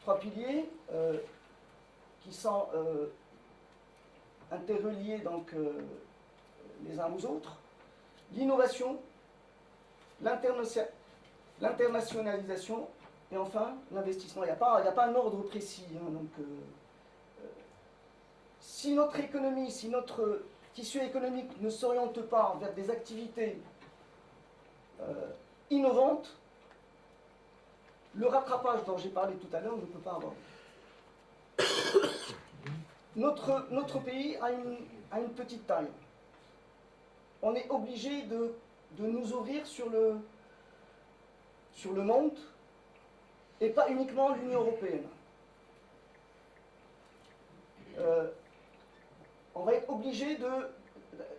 F: 3 piliers qui sont interreliés donc, les uns aux autres. L'innovation, l'internationalisation et enfin l'investissement. Il n'y a pas un ordre précis. Si notre économie, si notre tissu économique ne s'oriente pas vers des activités innovantes, le rattrapage dont j'ai parlé tout à l'heure ne peut pas avoir lieu. notre pays a une petite taille. On est obligé de nous ouvrir sur le monde et pas uniquement l'Union européenne. On va être obligé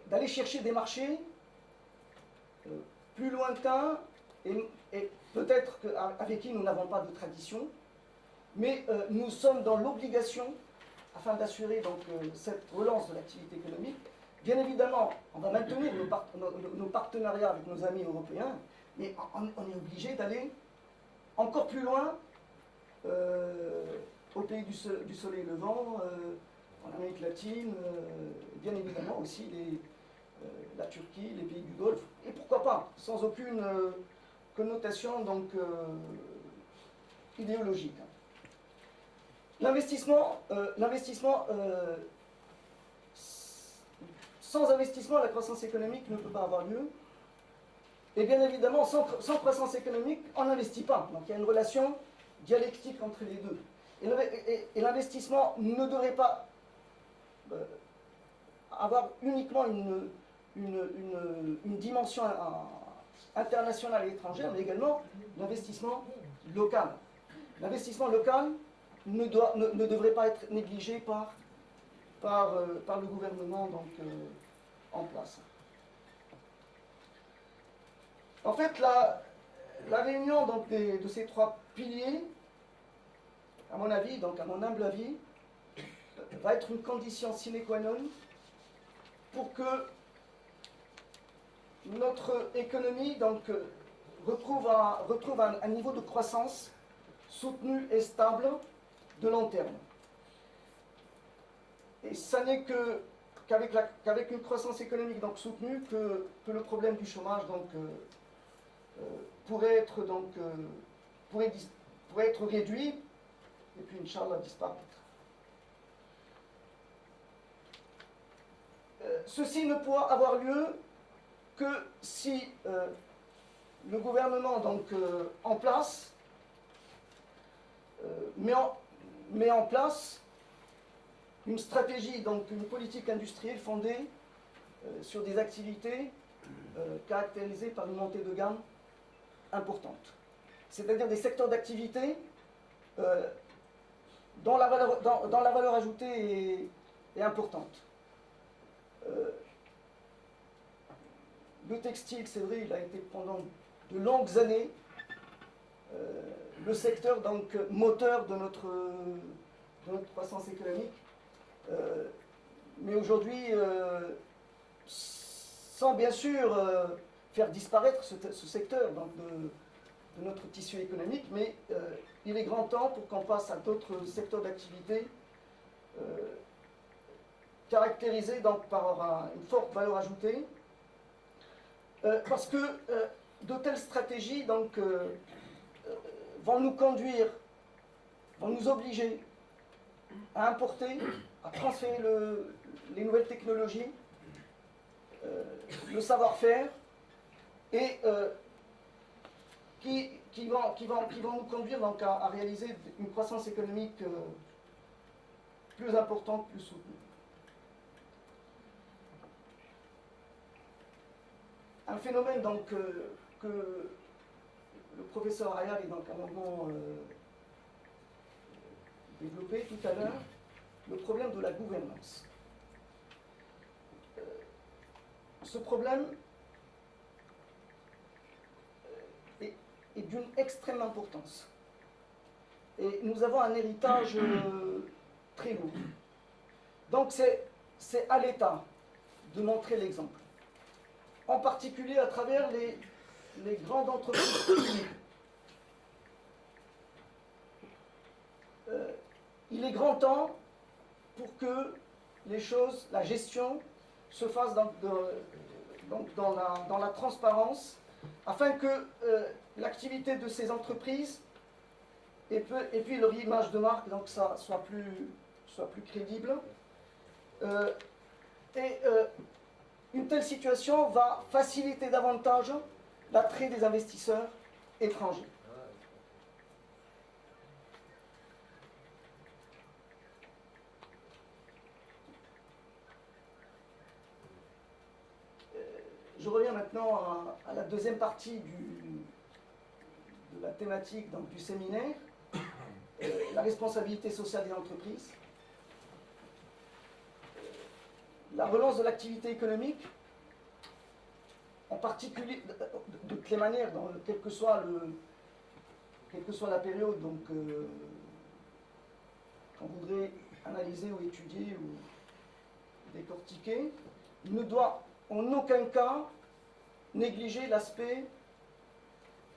F: d'aller chercher des marchés plus lointains et peut-être avec qui nous n'avons pas de tradition, mais nous sommes dans l'obligation, afin d'assurer donc cette relance de l'activité économique. Bien évidemment, on va maintenir nos partenariats avec nos amis européens, mais on est obligé d'aller encore plus loin au pays du soleil levant, en Amérique latine, bien évidemment aussi la Turquie, les pays du Golfe, et pourquoi pas, sans aucune connotation donc, idéologique. L'investissement, sans investissement, la croissance économique ne peut pas avoir lieu. Et bien évidemment, sans croissance économique, on n'investit pas. Donc il y a une relation dialectique entre les deux. Et l'investissement ne devrait pas avoir uniquement une dimension internationale et étrangère, mais également l'investissement local. L'investissement local ne devrait pas être négligé par le gouvernement donc, en place. En fait, la réunion donc, de ces trois piliers, à mon avis, donc à mon humble avis, va être une condition sine qua non pour que notre économie donc, retrouve un niveau de croissance soutenu et stable de long terme. Et ça n'est qu'avec une croissance économique donc, soutenue que le problème du chômage donc, pourrait être réduit et puis, Inch'Allah, disparaître. Ceci ne pourra avoir lieu que si le gouvernement donc, en place met en place une stratégie, donc une politique industrielle fondée sur des activités caractérisées par une montée de gamme importante. C'est-à-dire des secteurs d'activité dont la valeur ajoutée est importante. Le textile, c'est vrai, il a été pendant de longues années le secteur donc, moteur de notre croissance économique. Mais aujourd'hui, sans bien sûr faire disparaître ce secteur donc, de notre tissu économique, mais il est grand temps pour qu'on passe à d'autres secteurs d'activité caractérisés donc, par une forte valeur ajoutée, parce que de telles stratégies donc, vont nous conduire, vont nous obliger à importer, à transférer les nouvelles technologies, le savoir-faire, et qui vont nous conduire donc, à réaliser une croissance économique plus importante, plus soutenue. Un phénomène donc, que le professeur Ayal est donc amendement développé tout à l'heure, le problème de la gouvernance. Ce problème est d'une extrême importance. Et nous avons un héritage très lourd. Donc c'est à l'État de montrer l'exemple. En particulier à travers les grandes entreprises publiques. Il est grand temps pour que les choses, la gestion, se fasse dans la transparence, afin que l'activité de ces entreprises et puis leur image de marque donc ça soit plus crédible. Une telle situation va faciliter davantage l'attrait des investisseurs étrangers. je reviens maintenant à la deuxième partie de la thématique donc, du séminaire, la responsabilité sociale des entreprises, la relance de l'activité économique, en particulier, de toutes les manières, quelle que soit la période donc, qu'on voudrait analyser ou étudier ou décortiquer, ne doit en aucun cas négliger l'aspect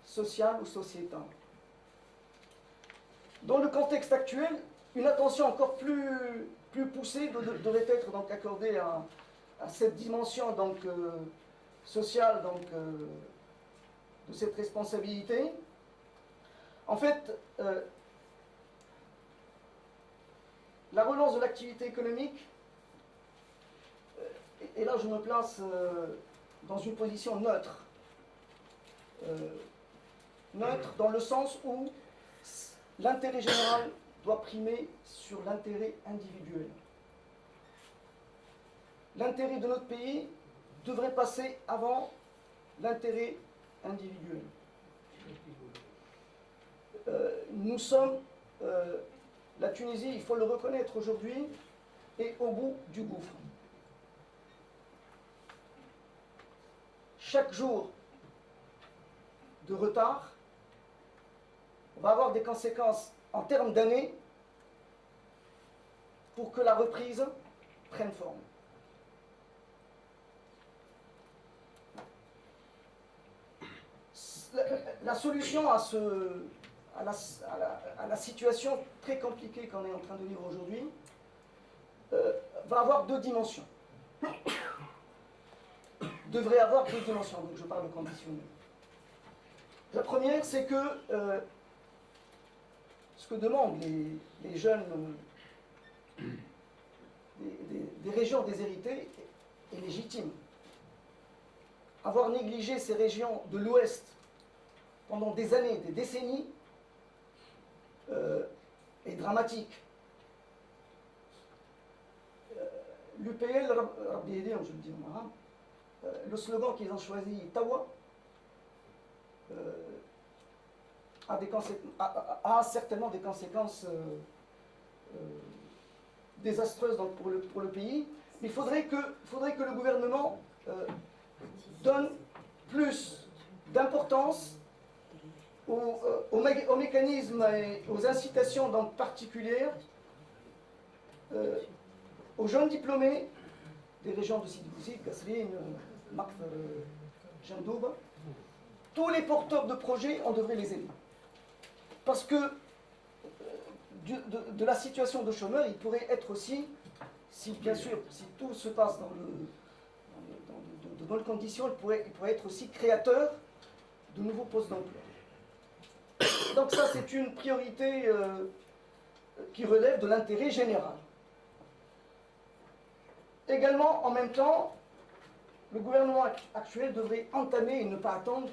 F: social ou sociétal. Dans le contexte actuel, une attention encore plus poussée devrait être donc accordée à cette dimension donc, sociale donc, de cette responsabilité. En fait, la relance de l'activité économique, et là je me place dans une position neutre. Neutre dans le sens où l'intérêt général doit primer sur l'intérêt individuel. L'intérêt de notre pays devrait passer avant l'intérêt individuel. Nous sommes, la Tunisie, il faut le reconnaître aujourd'hui, est au bout du gouffre. Chaque jour de retard va avoir des conséquences en termes d'années pour que la reprise prenne forme. La solution à la situation très compliquée qu'on est en train de vivre aujourd'hui va avoir deux dimensions. Devrait avoir deux dimensions, donc je parle de conditionnel. La première, c'est que ce que demandent les jeunes des régions déshéritées est légitime. Avoir négligé ces régions de l'Ouest pendant des années, des décennies, est dramatique. L'UPL, je le dis en arabe, le slogan qu'ils ont choisi, Tawa, a certainement des conséquences désastreuses donc, pour le pays. Il faudrait que le gouvernement donne plus d'importance aux mécanismes et aux incitations donc, particulières aux jeunes diplômés des régions de Sidi Bouzid, Kasrine, Makfar, Jandouba. Tous les porteurs de projets, on devrait les aider. Parce que de la situation de chômeur, il pourrait être aussi, bien sûr, si tout se passe dans de bonnes conditions, il pourrait être aussi créateur de nouveaux postes d'emploi. Donc ça, c'est une priorité qui relève de l'intérêt général. Également, en même temps, le gouvernement actuel devrait entamer et ne pas attendre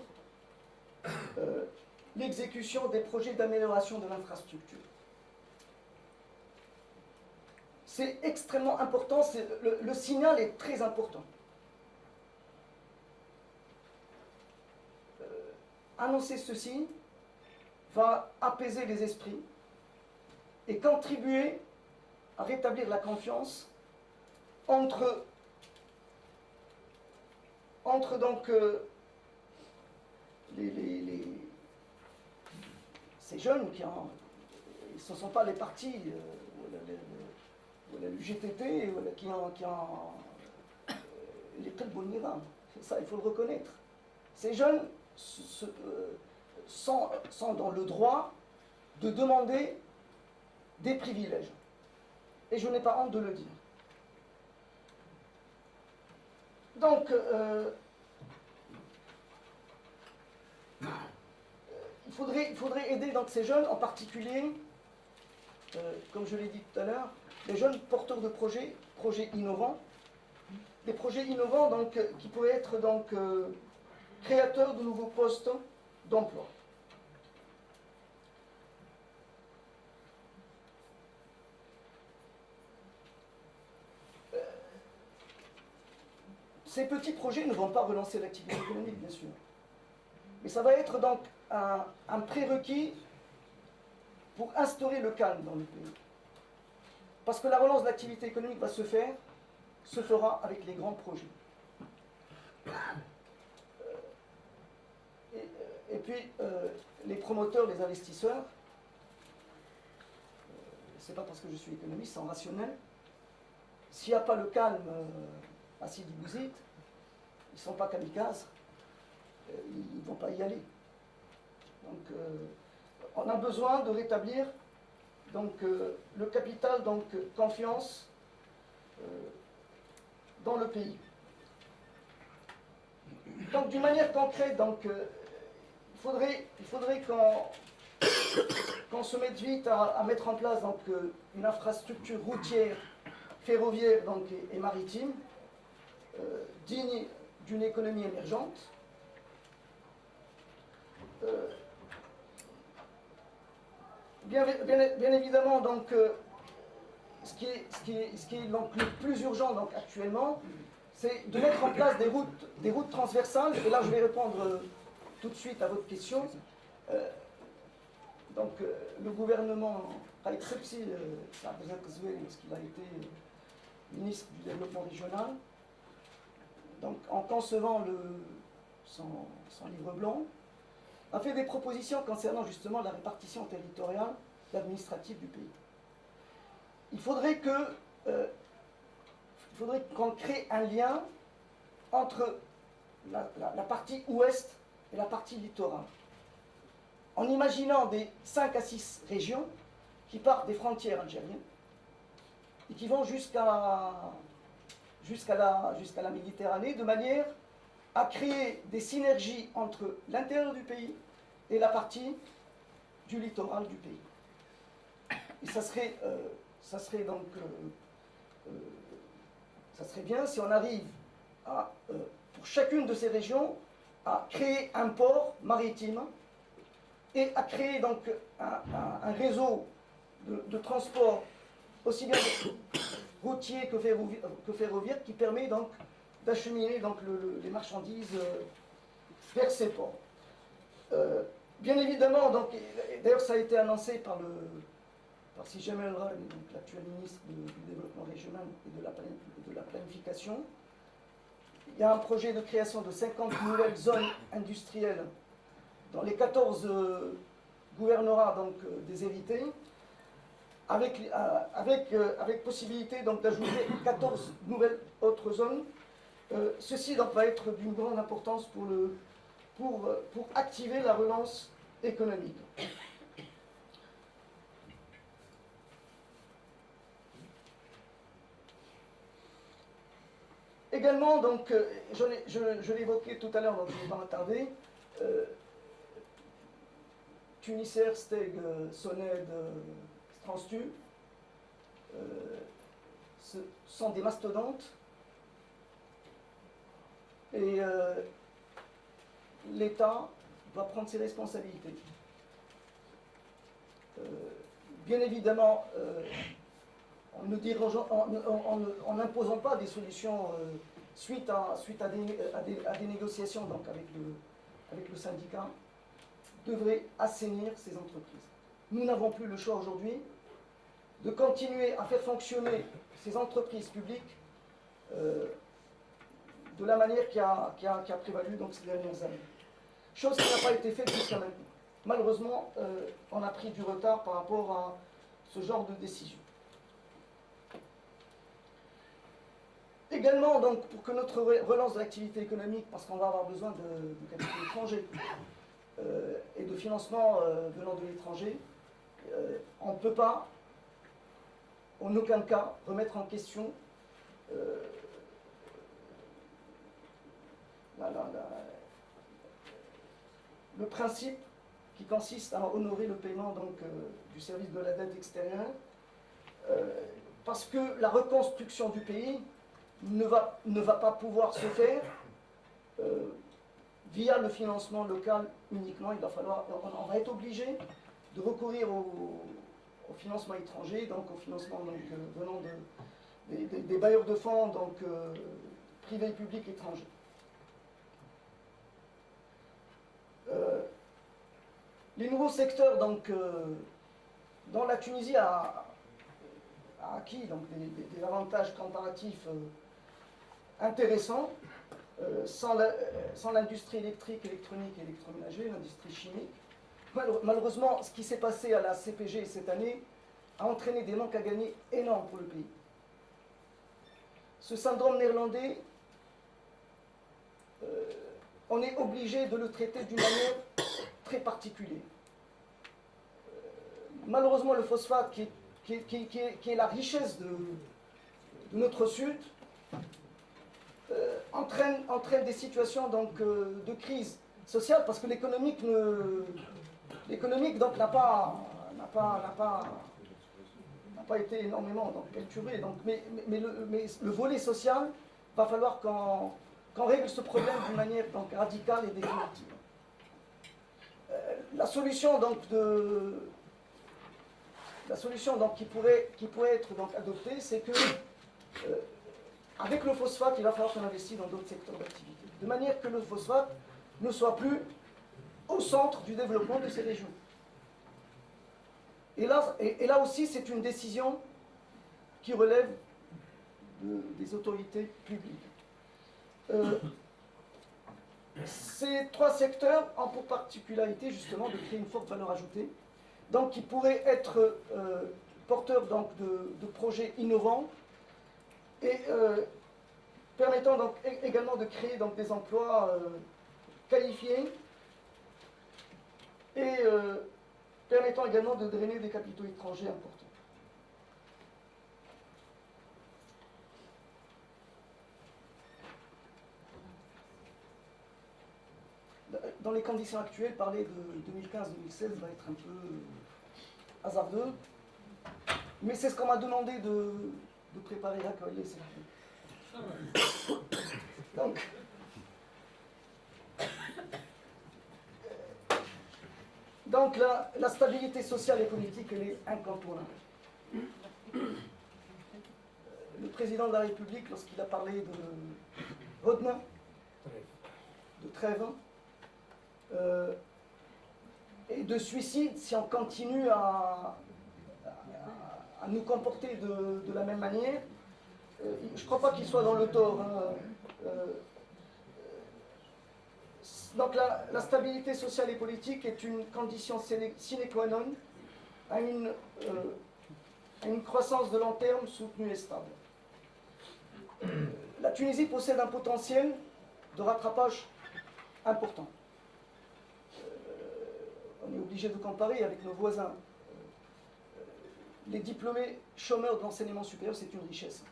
F: l'exécution des projets d'amélioration de l'infrastructure. C'est extrêmement important, le signal est très important. Annoncer ceci va apaiser les esprits et contribuer à rétablir la confiance entre donc ces jeunes ce ne sont pas les partis l'UGTT qui ont les Kalbounira, ça il faut le reconnaître. Ces jeunes sont dans le droit de demander des privilèges. Et je n'ai pas honte de le dire. Donc, il faudrait aider donc, ces jeunes, en particulier, comme je l'ai dit tout à l'heure, les jeunes porteurs de projets innovants. Des projets innovants donc, qui pourraient être donc, créateurs de nouveaux postes d'emploi. ces petits projets ne vont pas relancer l'activité économique, bien sûr. Mais ça va être donc un prérequis pour instaurer le calme dans le pays. Parce que la relance de l'activité économique se fera avec les grands projets. Et puis, les promoteurs, les investisseurs, c'est pas parce que je suis économiste, c'est rationnel. S'il n'y a pas le calme à Sidi Bouzid, ils ne sont pas kamikazes, ils ne vont pas y aller. Donc, on a besoin de rétablir donc, le capital, donc confiance dans le pays. Donc, d'une manière concrète, donc, il faudrait qu'on se mette vite à mettre en place donc, une infrastructure routière, ferroviaire donc, et maritime, digne d'une économie émergente. Bien évidemment, donc, ce qui est donc, le plus urgent donc, actuellement, c'est de mettre en place des routes transversales. Et là, je vais répondre tout de suite à votre question. Donc, le gouvernement Raïd Sepsi, lorsqu'il a été ministre du Développement régional, donc, en concevant son livre blanc, a fait des propositions concernant justement la répartition territoriale et administrative du pays. Il faudrait qu'on crée un lien entre la partie ouest et la partie littorale, en imaginant des 5 à 6 régions qui partent des frontières algériennes et qui vont jusqu'à la Méditerranée, de manière à créer des synergies entre l'intérieur du pays et la partie du littoral du pays. Et ça serait bien si on arrive à, pour chacune de ces régions, à créer un port maritime et à créer donc un réseau de transport aussi bien routier que ferroviaire qui permet donc d'acheminer donc les marchandises vers ces ports. Bien évidemment, donc, d'ailleurs ça a été annoncé par Sijam El Rag, l'actuel ministre du Développement régional et de la planification. Il y a un projet de création de 50 nouvelles zones industrielles dans les 14 gouvernorats donc, déshérités, avec possibilité donc, d'ajouter 14 nouvelles autres zones. Ceci donc, va être d'une grande importance pour activer la relance économique. Également, donc, je l'évoquais tout à l'heure, donc je ne vais pas m'attarder, Tunisair, Steg, Soned, Transtu, ce sont des mastodontes et l'État doit prendre ses responsabilités. Bien évidemment, en n'imposant pas des solutions suite à des négociations donc avec le syndicat, devrait assainir ces entreprises. Nous n'avons plus le choix aujourd'hui de continuer à faire fonctionner ces entreprises publiques de la manière qui a prévalu donc, ces dernières années. Chose qui n'a pas été faite jusqu'à maintenant. Malheureusement, on a pris du retard par rapport à ce genre de décision. Également, donc, pour que notre relance de l'activité économique, parce qu'on va avoir besoin de capital étranger et de financement venant de l'étranger, on ne peut pas, en aucun cas, remettre en question le principe qui consiste à honorer le paiement donc, du service de la dette extérieure, parce que la reconstruction du pays ne va pas pouvoir se faire via le financement local uniquement. On va être obligé de recourir au financement étranger, donc au financement donc, venant des bailleurs de fonds donc, privés et publics étrangers. Les nouveaux secteurs donc, dont la Tunisie a acquis donc, des avantages comparatifs intéressants, sans l'industrie électrique, électronique et électroménager, l'industrie chimique. Malheureusement, ce qui s'est passé à la CPG cette année a entraîné des manques à gagner énormes pour le pays. Ce syndrome néerlandais, on est obligé de le traiter d'une manière très particulière. Malheureusement, le phosphate, qui est la richesse de notre Sud, entraîne des situations donc, de crise sociale, parce que l'économique donc, n'a pas été énormément donc, perturbé. Donc, mais le volet social, va falloir qu'on règle ce problème d'une manière donc, radicale et définitive. La solution donc, qui pourrait être donc, adoptée, c'est que avec le phosphate, il va falloir qu'on investisse dans d'autres secteurs d'activité, de manière que le phosphate ne soit plus au centre du développement de ces régions. Et là aussi, c'est une décision qui relève des autorités publiques. Ces trois secteurs ont pour particularité justement de créer une forte valeur ajoutée, donc qui pourraient être porteurs donc, de projets innovants et permettant donc également de créer donc, des emplois qualifiés et permettant également de drainer des capitaux étrangers importants. Dans les conditions actuelles, parler de 2015-2016 va être un peu hasardeux, mais c'est ce qu'on m'a demandé de préparer la coller. Donc la stabilité sociale et politique, elle est incontournable. Le président de la République, lorsqu'il a parlé de Rodin, de trêve, et de suicide, si on continue à nous comporter de la même manière, je ne crois pas qu'il soit dans le tort. Donc la stabilité sociale et politique est une condition sine qua non à une croissance de long terme soutenue et stable. La Tunisie possède un potentiel de rattrapage important. On est obligé de comparer avec nos voisins. Les diplômés chômeurs de l'enseignement supérieur, c'est une richesse.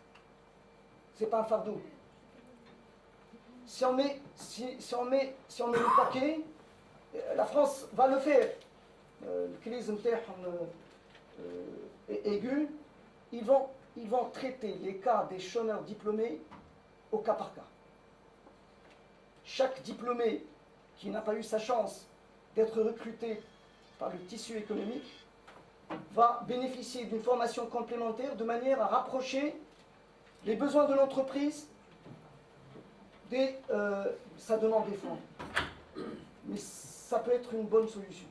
F: Ce n'est pas un fardeau. Si on met le paquet, la France va le faire. Le crise est aigu. Ils vont traiter les cas des chômeurs diplômés au cas par cas. Chaque diplômé qui n'a pas eu sa chance d'être recruté par le tissu économique va bénéficier d'une formation complémentaire de manière à rapprocher les besoins de l'entreprise ça demande des fonds. Mais ça peut être une bonne solution.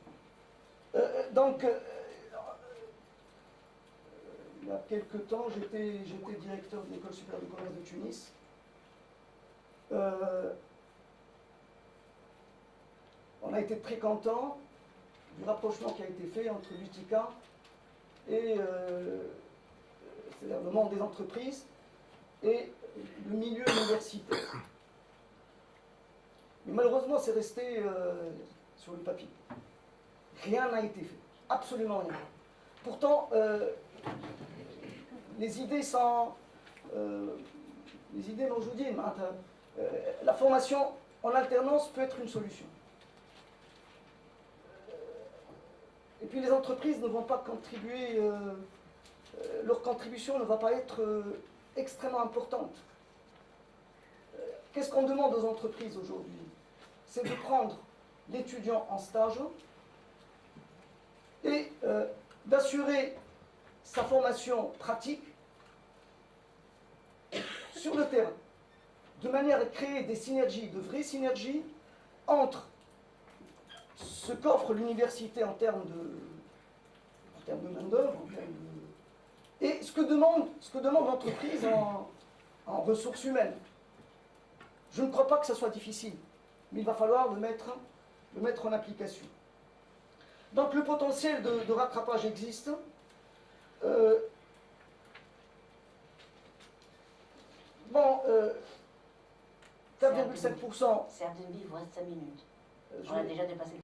F: Donc, il y a quelques temps, j'étais directeur de l'École supérieure de commerce de Tunis. On a été très contents du rapprochement qui a été fait entre l'UTICA et c'est-à-dire le monde des entreprises et le milieu universitaire. Mais malheureusement, c'est resté sur le papier. Rien n'a été fait, absolument rien. Pourtant, les idées موجودين معناتها la formation en alternance peut être une solution. Et puis les entreprises ne vont pas contribuer, leur contribution ne va pas être extrêmement importante. Qu'est-ce qu'on demande aux entreprises aujourd'hui? C'est de prendre l'étudiant en stage et d'assurer sa formation pratique sur le terrain. de manière à créer des synergies, de vraies synergies, entre ce qu'offre l'université en termes de main-d'œuvre, et ce que demande l'entreprise en ressources humaines. Je ne crois pas que ça soit difficile, mais il va falloir le mettre en application. Donc le potentiel de rattrapage existe. 4,5%.
A: C'est Airbnb, il vous reste 5 minutes. On a déjà dépassé le